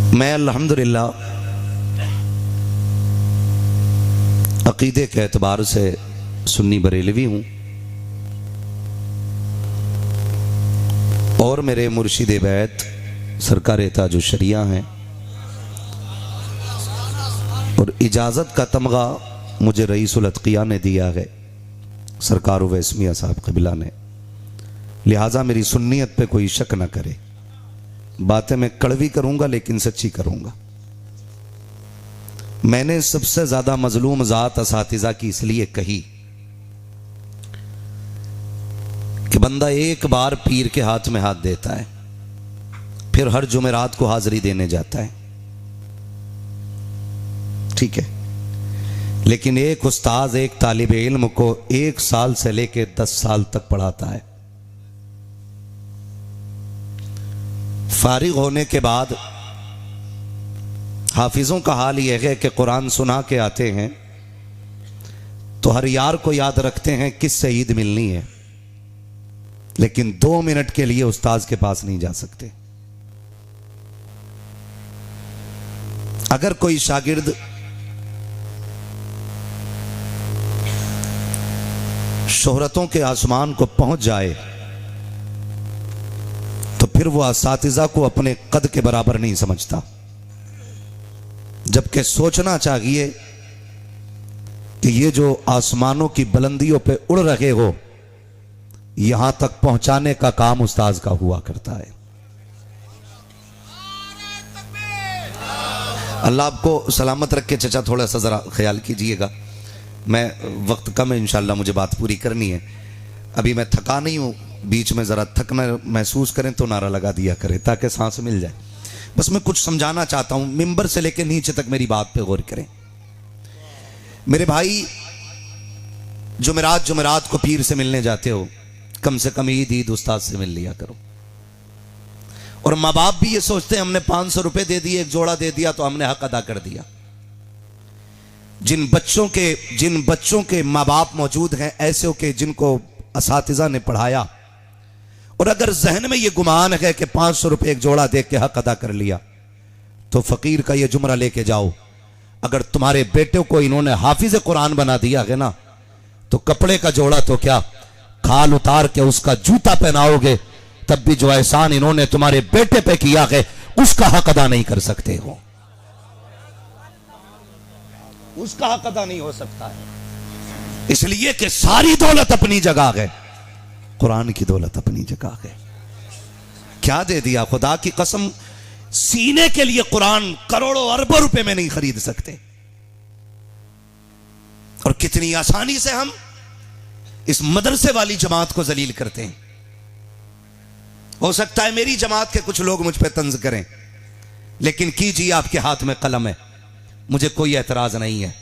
मैं अल्हम्दुलिल्लाह अकीदे के एतबार से सुन्नी बरेलवी हूँ और मेरे मुर्शिद बैत सरकार ताजुल शरिया हैं और इजाज़त का तमगा मुझे रईसुल अतकिया ने दिया है, सरकार उवैस मियां साहब क़िबला ने। लिहाजा मेरी सुन्नियत पे कोई शक न करे। बातें मैं कड़वी करूंगा लेकिन सच्ची करूंगा। मैंने सबसे ज्यादा मजलूम जात असातिज़ा की इसलिए कही कि बंदा एक बार पीर के हाथ में हाथ देता है, फिर हर जुमेरात को हाजिरी देने जाता है, ठीक है, लेकिन एक उस्ताद एक तालिब इल्म को 1 साल से लेकर 10 साल तक पढ़ाता है। फारिग होने के बाद हाफिजों का हाल यह है कि कुरान सुना के आते हैं तो हर यार को याद रखते हैं किससे ईद मिलनी है, लेकिन 2 मिनट के लिए उस्ताद के पास नहीं जा सकते। अगर कोई शागिर्द शोहरतों के आसमान को पहुंच जाए तो फिर वो असातिज़ा को अपने कद के बराबर नहीं समझता, जबकि सोचना चाहिए कि ये जो आसमानों की बुलंदियों पे उड़ रहे हो, यहां तक पहुंचाने का काम उस्ताद का हुआ करता है। अल्लाह आपको सलामत रखे। चचा थोड़ा सा जरा ख्याल कीजिएगा, मैं वक्त कम है, इंशाल्लाह मुझे बात पूरी करनी है। अभी मैं थका नहीं हूँ, बीच में ज़रा थकना महसूस करें तो नारा लगा दिया करें ताकि सांस मिल जाए। बस मैं कुछ समझाना चाहता हूँ, मिंबर से लेकर नीचे तक मेरी बात पे गौर करें। मेरे भाई, जुमेरात को पीर से मिलने जाते हो, कम से कम ईद उस्ताद से मिल लिया करो। और माँ बाप भी ये सोचते हैं हमने 500 रुपए दे दिए, एक जोड़ा दे दिया तो हमने हक अदा कर दिया। जिन बच्चों के माँ बाप मौजूद हैं ऐसे के जिनको असातिज़ा ने पढ़ाया, और अगर जहन में ये गुमान है कि 500 रुपए एक जोड़ा दे के हक अदा कर लिया, तो फकीर का ये जुमरा लेके जाओ, अगर तुम्हारे बेटे को इन्होंने हाफिज कुरान बना दिया है ना, तो कपड़े का जोड़ा तो क्या, खाल उतार के उसका जूता पहनाओगे तब भी जो एहसान इन्होंने तुम्हारे बेटे पे किया है उसका हक अदा नहीं कर सकते हो, उसका हक अदा नहीं हो सकता है। इसलिए कि सारी दौलत अपनी जगह है, कुरान की दौलत अपनी जगह है। क्या दे दिया, खुदा की कसम, सीने के लिए कुरान करोड़ों अरबों रुपए में नहीं खरीद सकते। और कितनी आसानी से हम इस मदरसे वाली जमात को जलील करते हैं। हो सकता है मेरी जमात के कुछ लोग मुझ पे तंज करें, लेकिन कीजिए, आपके हाथ में कलम है, मुझे कोई एतराज नहीं है।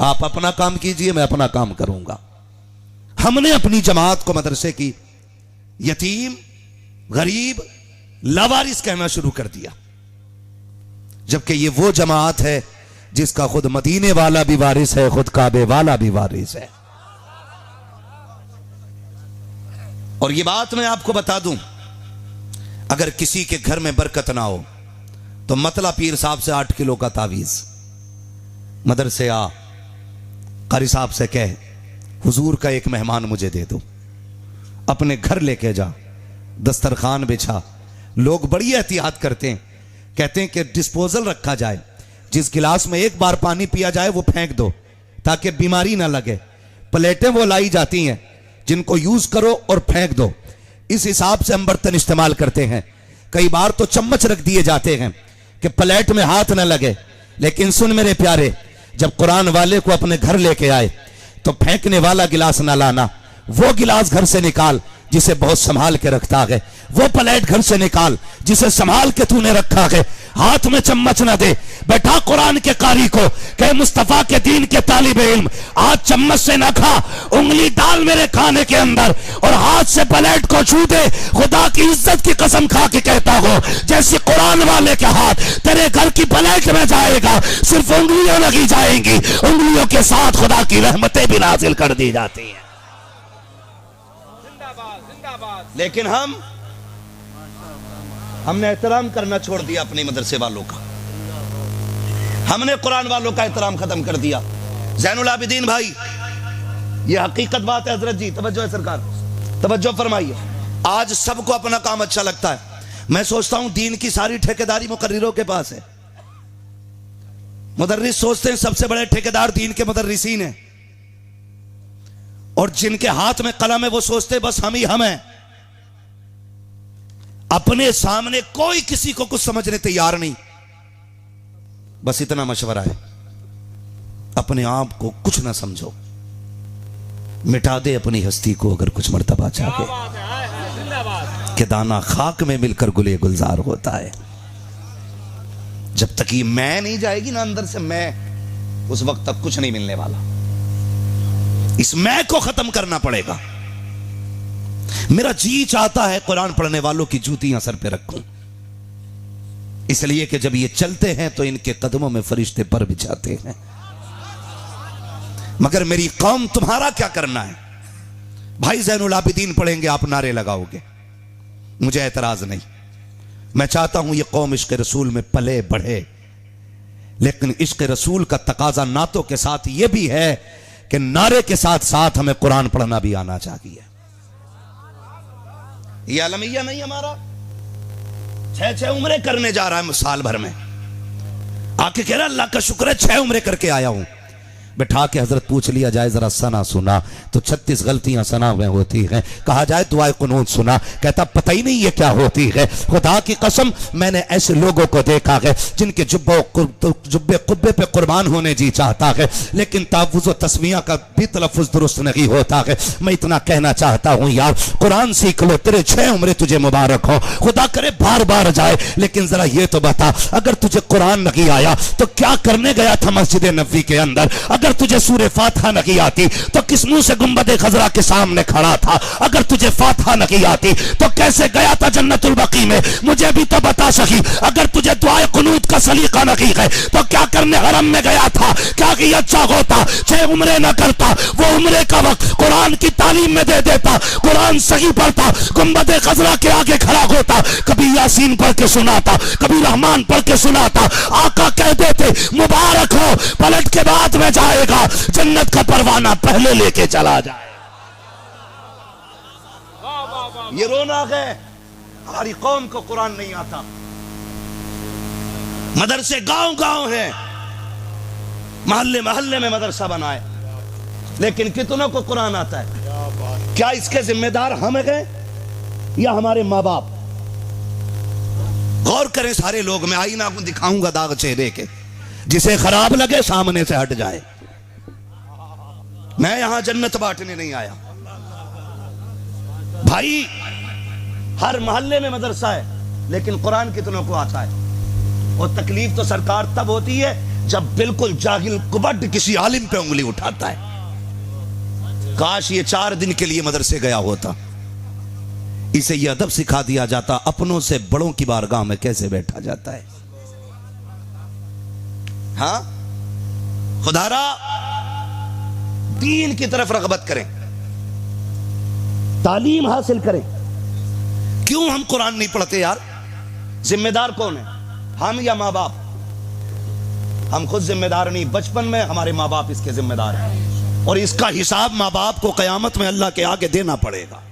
आप अपना काम कीजिए, मैं अपना काम करूंगा। हमने अपनी जमात को मदरसे की यतीम, गरीब, लावारिस कहना शुरू कर दिया, जबकि ये वो जमात है जिसका खुद मदीने वाला भी वारिस है, खुद काबे वाला भी वारिस है। और ये बात मैं आपको बता दूं, अगर किसी के घर में बरकत ना हो तो मतला पीर साहब से 8 किलो का तावीज, मदरसे आ, कारी साहब से कह हुजूर का एक मेहमान मुझे दे दो, अपने घर लेके जा, दस्तरखान बिछा। लोग बड़ी एहतियात करते हैं, कहते हैं कि डिस्पोजल रखा जाए, जिस गिलास में एक बार पानी पिया जाए वो फेंक दो ताकि बीमारी ना लगे। प्लेटें वो लाई जाती हैं जिनको यूज करो और फेंक दो, इस हिसाब से हम बर्तन इस्तेमाल करते हैं। कई बार तो चम्मच रख दिए जाते हैं कि प्लेट में हाथ ना लगे। लेकिन सुन मेरे प्यारे, जब कुरान वाले को अपने घर लेके आए तो फेंकने वाला गिलास ना लाना, वो गिलास घर से निकाल जिसे बहुत संभाल के रखता है, वो प्लेट घर से निकाल जिसे संभाल के तूने रखा है। हाथ में चम्मच ना दे, बैठा कुरान के कारी को कहे मुस्तफा के दीन के तालिब इल्म, आज चम्मच से ना खा, उंगली डाल मेरे खाने के अंदर और हाथ से प्लेट को छू दे। खुदा की इज्जत की कसम खा के कहता हो, जैसे कुरान वाले के हाथ तेरे घर की प्लेट में जाएगा, सिर्फ उंगलियां लगी जाएंगी, उंगलियों के साथ खुदा की रहमतें भी नाजिल कर दी जाती हैं। लेकिन हमने एहतराम करना छोड़ दिया अपने मदरसे वालों का। हमने कुरान वालों का एहतराम खत्म कर दिया। ज़ैनुल आबिदीन भाई, ये हकीकत बात है। हजरत जी तवज्जो है सरकार, तवज्जो फरमाइए। आज सबको अपना काम अच्छा लगता है। मैं सोचता हूं दीन की सारी ठेकेदारी मुकर्रिरों के पास है। मुदर्रिस सोचते हैं सबसे बड़े ठेकेदार दीन के मुदर्रिसीन हैं, और जिनके हाथ में कलम है वो सोचते बस हम ही हम हैं। अपने सामने कोई किसी को कुछ समझने तैयार नहीं। बस इतना मशवरा है, अपने आप को कुछ ना समझो, मिटा दे अपनी हस्ती को अगर कुछ मर्तबा चाहे, कि दाना खाक में मिलकर गुले गुलजार होता है। जब तक ये मैं नहीं जाएगी ना अंदर से मैं, उस वक्त तक कुछ नहीं मिलने वाला। इस मैं को खत्म करना पड़ेगा। मेरा जी चाहता है कुरान पढ़ने वालों की जूतियां सर पे रखूं, इसलिए कि जब ये चलते हैं तो इनके कदमों में फरिश्ते पर बिछाते हैं। मगर मेरी कौम, तुम्हारा क्या करना है? भाई ज़ैनुल आबिदीन पढ़ेंगे, आप नारे लगाओगे, मुझे एतराज नहीं। मैं चाहता हूं ये कौम इश्क़ रसूल में पले बढ़े, लेकिन इश्क़ रसूल का तकाजा नातों के साथ यह भी है कि नारे के साथ साथ हमें कुरान पढ़ना भी आना चाहिए। यह अलमिया नहीं हमारा 6 उम्रें करने जा रहा है साल भर में, आके कह रहा अल्लाह का शुक्र है 6 उम्रें करके आया हूं। बैठा के हजरत पूछ लिया जाए जरा सना सुना, तो 36 गलतियां सना में होती हैं। कहा जाए दुआए कुनूत सुना, कहता पता ही नहीं ये क्या होती है। खुदा की कसम मैंने ऐसे लोगों को देखा है जिनके जुब्बे कुब्बे पे कुर्बान होने जी चाहता है, लेकिन तावुज़ व तस्मिया का भी तलफ़ुज़ दुरुस्त नहीं होता है। मैं इतना कहना चाहता हूँ यार, कुरान सीख लो, तेरे 6 उम्रें तुझे मुबारक हो, खुदा करे बार बार जाए। लेकिन जरा ये तो बता, अगर तुझे कुरान नहीं आया तो क्या करने गया था मस्जिद नबवी के अंदर? अगर तुझे सूरे फातिहा नहीं आती तो किस मुंह से गुंबदे खजरा के सामने खड़ा था? अगर तुझे फातिहा नहीं आती तो कैसे गया था जन्नतुल बकी में? मुझे भी तो बता सकी। अगर तुझे दुआए कुनूत का सलीका नहीं है तो क्या करने हरम में गया था? क्या कि अच्छा होता 6 उम्रे ना करता, वो उम्रे का वक्त कुरान की तालीम में दे देता, कुरान सही पढ़ता, गुंबदे खजरा के आगे खड़ा होता, कभी यासीन पढ़ के सुनाता, कभी रहमान पढ़ के सुनाता। आका कह देते मुबारक हो, पलट के बाद में जाएगा, जन्नत का परवाना पहले लेके चला जाए। ये रौनक है, हमारी कौम को कुरान नहीं आता। मदरसे गांव गांव है, मोहल्ले मोहल्ले में मदरसा बनाए, लेकिन कितनों को कुरान आता है? क्या इसके जिम्मेदार हम हैं या हमारे माँ बाप? गौर करें सारे लोग, मैं आईना को दिखाऊंगा दाग चेहरे के, जिसे खराब लगे सामने से हट जाए। मैं यहां जन्नत बांटने नहीं आया भाई। हर मोहल्ले में मदरसा है, लेकिन कुरान कितनों को आता है? और तकलीफ तो सरकार तब होती है जब बिल्कुल जाहिल कुबड्ड किसी आलिम पे उंगली उठाता है। काश ये 4 दिन के लिए मदरसे गया होता, इसे यह अदब सिखा दिया जाता अपनों से बड़ों की बारगाह में कैसे बैठा जाता है। हाँ, खुदारा दीन की तरफ रगबत करें, तालीम हासिल करें। क्यों हम कुरान नहीं पढ़ते यार? जिम्मेदार कौन है, हम या माँ बाप? हम खुद जिम्मेदार नहीं, बचपन में हमारे माँ बाप इसके जिम्मेदार हैं, और इसका हिसाब माँ बाप को कयामत में अल्लाह के आगे देना पड़ेगा,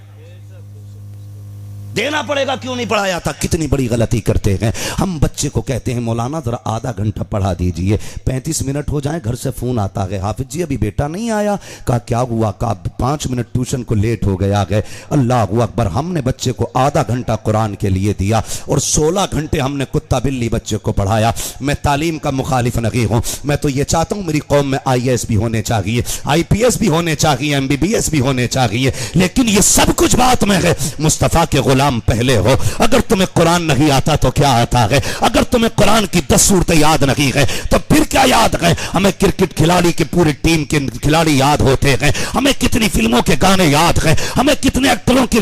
देना पड़ेगा। क्यों नहीं पढ़ाया था? कितनी बड़ी गलती करते हैं हम। बच्चे को कहते हैं मौलाना जरा आधा घंटा पढ़ा दीजिए, 35 मिनट हो जाए घर से फोन आता है, हाफिज जी अभी बेटा नहीं आया। कहा क्या हुआ? कहा 5 मिनट ट्यूशन को लेट हो गया है। अल्लाह अकबर, हमने बच्चे को आधा घंटा कुरान के लिए दिया और 16 घंटे हमने कुत्ता बिल्ली बच्चे को पढ़ाया। मैं तालीम का मुखालिफ नहीं हूं, मैं तो ये चाहता हूं मेरी कौम में IAS भी होने चाहिए, IPS भी होने चाहिए, MBBS भी होने चाहिए, लेकिन ये सब कुछ बात में है मुस्तफा के गुलाम पहले हो। अगर तुम्हें कुरान नहीं आता तो क्या आता है? अगर तुम्हें कुरान की 10 सूरतें याद नहीं है तो फिर क्या याद है? हमें क्रिकेट खिलाड़ी की पूरी टीम के खिलाड़ी याद होते हैं, हमें कितनी फिल्मों के गाने याद हैं, हमें कितने एक्टरों के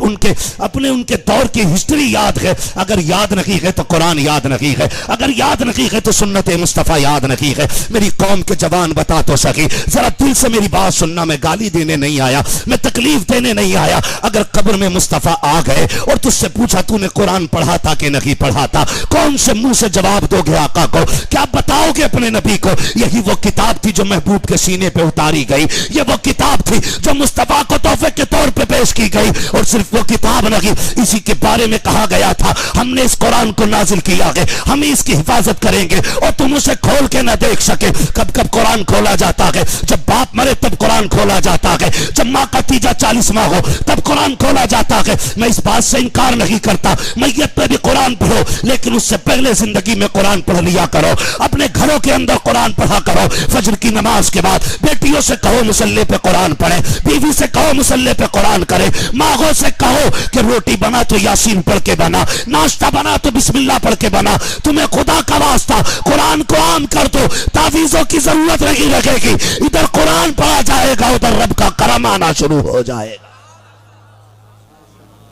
उनके अपने उनके दौर की हिस्ट्री याद है। अगर याद नहीं है तो कुरान याद नहीं है, अगर याद नहीं है तो सुन्नत मुस्तफा याद नहीं है। मेरी कौम के जवान बता तो सकी, जरा दिल से मेरी बात सुनना। मैं गाली देने नहीं आया, मैं तकलीफ देने नहीं आया। अगर कब्र में मुस्तफा आ गए और तुझसे पूछा तूने कुरान पढ़ा था कि नहीं पढ़ा था, कौन से मुंह से जवाब दोगे आका को? क्या बताओगे अपने नबी को? यही वो किताब थी जो महबूब के सीने पे उतारी गई, ये वो किताब थी जो मुस्तफा को तोहफे के तौर पे पेश की गई। और सिर्फ वो किताब नहीं, इसी के बारे में कहा गया था हमने इस कुरान को नाजिल किया है, हम इसकी हिफाजत करेंगे और तुम उसे खोल के ना देख सके। कब कब कुरान खोला जाता है? जब बाप मरे तब कुरान खोला जाता है, जब माँ का तीजा 40 माह हो तब कुरान खोला जाता है। मैं इस बात से इनकार नहीं करता, मैयत पे भी कुरान पढ़ो, लेकिन उससे पहले जिंदगी में कुरान पढ़ लिया करो। अपने घरों के अंदर कुरान पढ़ा करो। फजर की नमाज के बाद बेटियों से कहो मुसल्ले पे कुरान पढ़े, बीवी से कहो मुसल्ले पे कुरान करे, माँगों से कहो कि रोटी बना तो यासीन पढ़ के बना, नाश्ता बना तो बिस्मिल्लाह पढ़ के बना। तुम्हें खुदा का वास्ता कुरान को आम कर दो, तावीजों की जरूरत नहीं लगेगी। इधर कुरान पढ़ा जाएगा, उधर रब का करम आना शुरू हो जाएगा।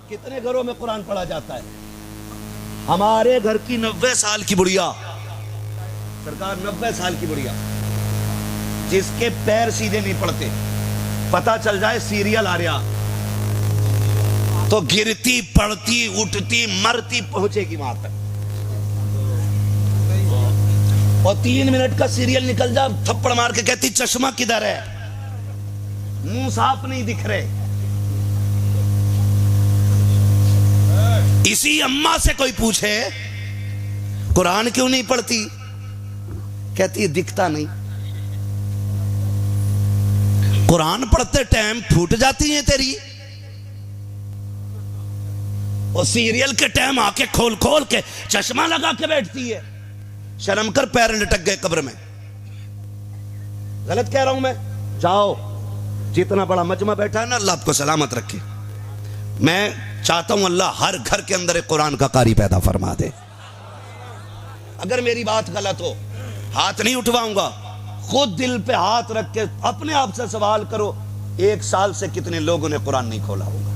कितने घरों में कुरान पढ़ा जाता है? हमारे घर की 90 साल की बुढ़िया, सरकार 90 साल की बुढ़िया, जिसके पैर सीधे नहीं पड़ते, पता चल जाए सीरियल आ रहा तो गिरती पड़ती उठती मरती पहुंचेगी वहां तक। और 3 मिनट का सीरियल निकल जा, थप्पड़ मार के कहती चश्मा किधर है, मुंह साफ नहीं दिख रहे। इसी अम्मा से कोई पूछे कुरान क्यों नहीं पढ़ती, कहती दिखता नहीं। कुरान पढ़ते टाइम फूट जाती है तेरी, और सीरियल के टाइम आके खोल खोल के चश्मा लगा के बैठती है। शर्म कर, पैर लटक गए कब्र में। गलत कह रहा हूं मैं? जाओ, जितना बड़ा मजमा बैठा है ना, अल्लाह आपको सलामत रखे। मैं चाहता हूं अल्लाह हर घर के अंदर एक कुरान का कारी पैदा फरमा दे। अगर मेरी बात गलत हो, हाथ नहीं उठवाऊंगा। खुद दिल पे हाथ रख के अपने आप से सवाल करो, 1 साल से कितने लोगों ने कुरान नहीं खोला होगा?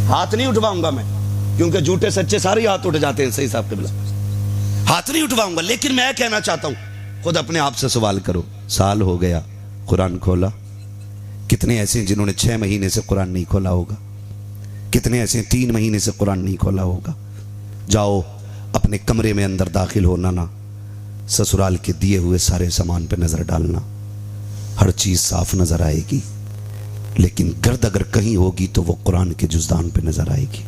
हाथ नहीं उठवाऊंगा मैं, क्योंकि झूठे सच्चे सारे हाथ उठ जाते हैं सही साहब के बिला। हाथ नहीं उठवाऊंगा, लेकिन मैं कहना चाहता हूं खुद अपने आप से सवाल करो, साल हो गया कुरान खोला? कितने ऐसे हैं जिन्होंने 6 महीने से कुरान नहीं खोला होगा? कितने ऐसे 3 महीने से कुरान नहीं खोला होगा? जाओ अपने कमरे में अंदर दाखिल होना ना, ससुराल के दिए हुए सारे सामान पे नजर डालना, हर चीज साफ नजर आएगी, लेकिन गर्द अगर कहीं होगी तो वो कुरान के जुज़दान पे नजर आएगी।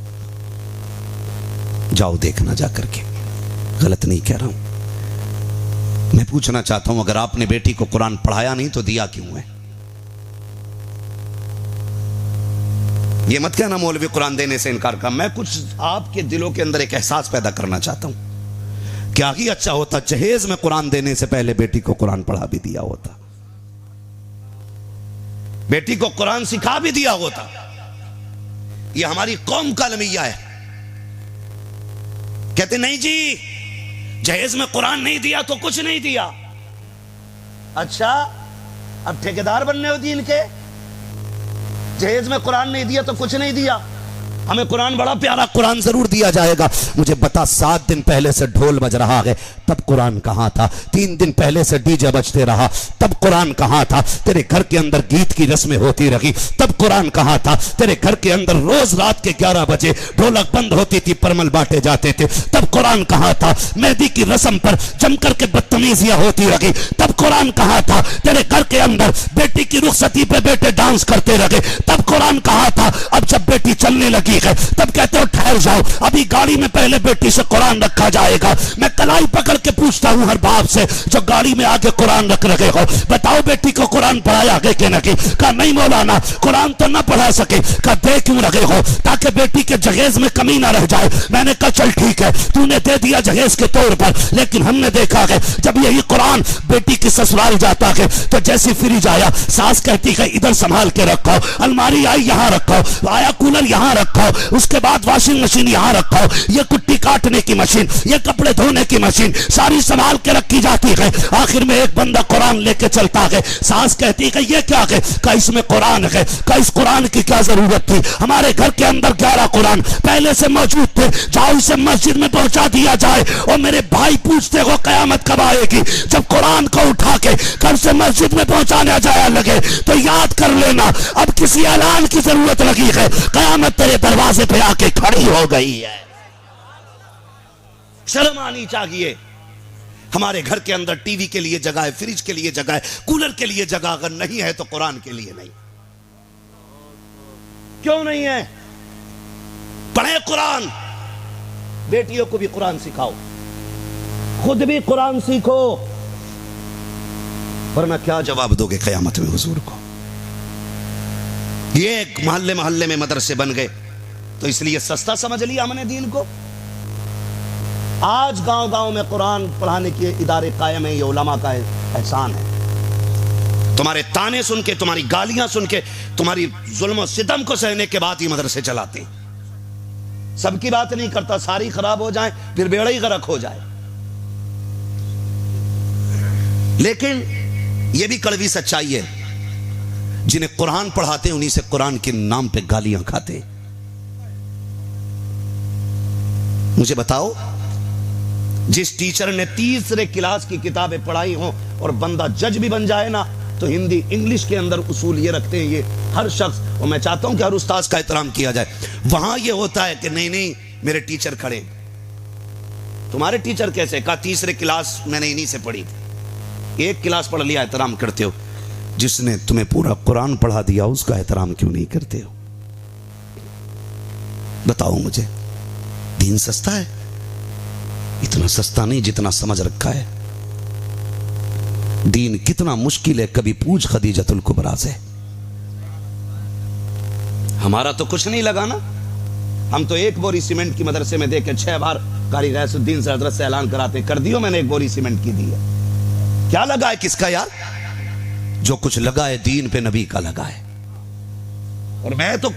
जाओ देखना जा करके, गलत नहीं कह रहा हूं। मैं पूछना चाहता हूं, अगर आपने बेटी को कुरान पढ़ाया नहीं तो दिया क्यों है? ये मत कहना मौलवी कुरान देने से इनकार कर। मैं कुछ आपके दिलों के अंदर एक एहसास पैदा करना चाहता हूं। क्या ही अच्छा होता जहेज में कुरान देने से पहले बेटी को कुरान पढ़ा भी दिया होता, बेटी को कुरान सिखा भी दिया होता। ये हमारी कौम का अलमिया है। कहते नहीं जी, जहेज में कुरान नहीं दिया तो कुछ नहीं दिया। अच्छा, अब ठेकेदार बनने हो दीन के? जहेज में कुरान नहीं दिया तो कुछ नहीं दिया। हमें कुरान बड़ा प्यारा कुरान जरूर दिया जाएगा। मुझे बता, 7 दिन पहले से ढोल बज रहा है, तब कुरान कहां था? 3 दिन पहले से डीजे बजते रहा, तब कुरान कहां था? तेरे घर के अंदर गीत की रस्में होती रही, तब कुरान कहां था? तेरे घर के अंदर रोज रात के 11 बजे ढोलक बंद होती थी, परमल बांटे जाते थे, तब कुरान कहां था? मेहंदी की रस्म पर जमकर के बदतमीजियां होती रही, तब कुरान कहां था? तेरे घर के अंदर बेटी की रुखसती पे बेटे डांस करते रहे, तब कुरान कहां था? अब जब बेटी चलने लगी है तब कहते हो ठहर जाओ, अभी गाड़ी में पहले बेटी से कुरान रखा जाएगा। मैं कलाई पकड़ के पूछता हूं हर बाप से जो गाड़ी में आगे कुरान रख रखे हो, बताओ बेटी को कुरान पढ़ाया गया कि नहीं? कहा नहीं मौलाना, कुरान तो ना पढ़ा सके। कहा दे क्यों रखे हो? ताकि बेटी के जहेज में कमी ना रह जाए। मैंने कहा चल ठीक है, तूने दे दिया जहेज के तौर पर, लेकिन हमने देखा है जब यही कुरान बेटी की ससुराल जाता है तो जैसी फ्रिज आया, सास कहती है इधर संभाल के रखो, अलमारी आई यहां रखो, आया कूलर यहां रखो, रखो, उसके बाद वॉशिंग मशीन यहाँ रखो, ये कुट्टी काटने की मशीन, ये कपड़े धोने की मशीन सारी संभाल के रखी जाती है। आखिर में एक बंदा कुरान लेके चलता है, सास कहती है ये क्या है, का इसमें कुरान है, का इस कुरान की क्या जरूरत थी, हमारे घर के अंदर 11 कुरान पहले से मौजूद थे, जाओ इसे मस्जिद में पहुंचा दिया जाए। और मेरे भाई पूछते हो कयामत कब आएगी, जब कुरान को उठा के घर से मस्जिद में पहुंचाने जाया लगे तो याद कर लेना अब किसी ऐलान की जरूरत लगी है, कयामत तेरे दरवाजे पे आके खड़ी हो गई है। शर्म आनी चाहिए। हमारे घर के अंदर टीवी के लिए जगह है, फ्रिज के लिए जगह है, कूलर के लिए जगह अगर नहीं है तो कुरान के लिए नहीं। क्यों नहीं है? पढ़े कुरान, बेटियों को भी कुरान सिखाओ, खुद भी कुरान सीखो, वरना क्या जवाब दोगे कयामत में हुजूर को। ये मोहल्ले मोहल्ले में मदरसे बन गए तो इसलिए सस्ता समझ लिया हमने दीन को। आज गांव गांव में कुरान पढ़ाने के इदारे कायम है, ये उलमा का एहसान है। तुम्हारे ताने सुन के, तुम्हारी गालियां सुन के, तुम्हारी जुल्म और सितम को सहने के बाद ही मदरसे चलाते हैं। सबकी बात नहीं करता, सारी खराब हो जाए फिर बेड़ा ही गर्क हो जाए। लेकिन यह भी कड़वी सच्चाई है, जिन्हें कुरान पढ़ाते उन्हीं से कुरान के नाम पे गालियां खाते। मुझे बताओ, जिस टीचर ने तीसरे क्लास की किताबें पढ़ाई हो और बंदा जज भी बन जाए ना, तो हिंदी इंग्लिश के अंदर उसूल ये रखते हैं, ये हर शख्स, और मैं चाहता हूं कि हर उस्ताद का एहतराम किया जाए। वहां ये होता है कि नहीं नहीं मेरे टीचर खड़े। तुम्हारे टीचर कैसे? कहा तीसरे क्लास मैंने इन्हीं से पढ़ी थी। एक क्लास पढ़ लिया, एहतराम करते हो। जिसने तुम्हें पूरा कुरान पढ़ा दिया उसका एहतराम क्यों नहीं करते हो? बताओ मुझे। दीन सस्ता है? इतना सस्ता नहीं जितना समझ रखा है। दीन कितना मुश्किल है, कभी पूछ खदीजतुल कुबरा से। हमारा तो कुछ नहीं लगा ना, हम तो एक बोरी सीमेंट की मदरसे में देके 6 बार कारी गैसुद्दीन से हजरत से ऐलान कराते, कर दियो मैंने एक बोरी सीमेंट की दी है। क्या लगा है किसका यार? जो कुछ लगा है दीन पे नबी का लगा है। और मैं तो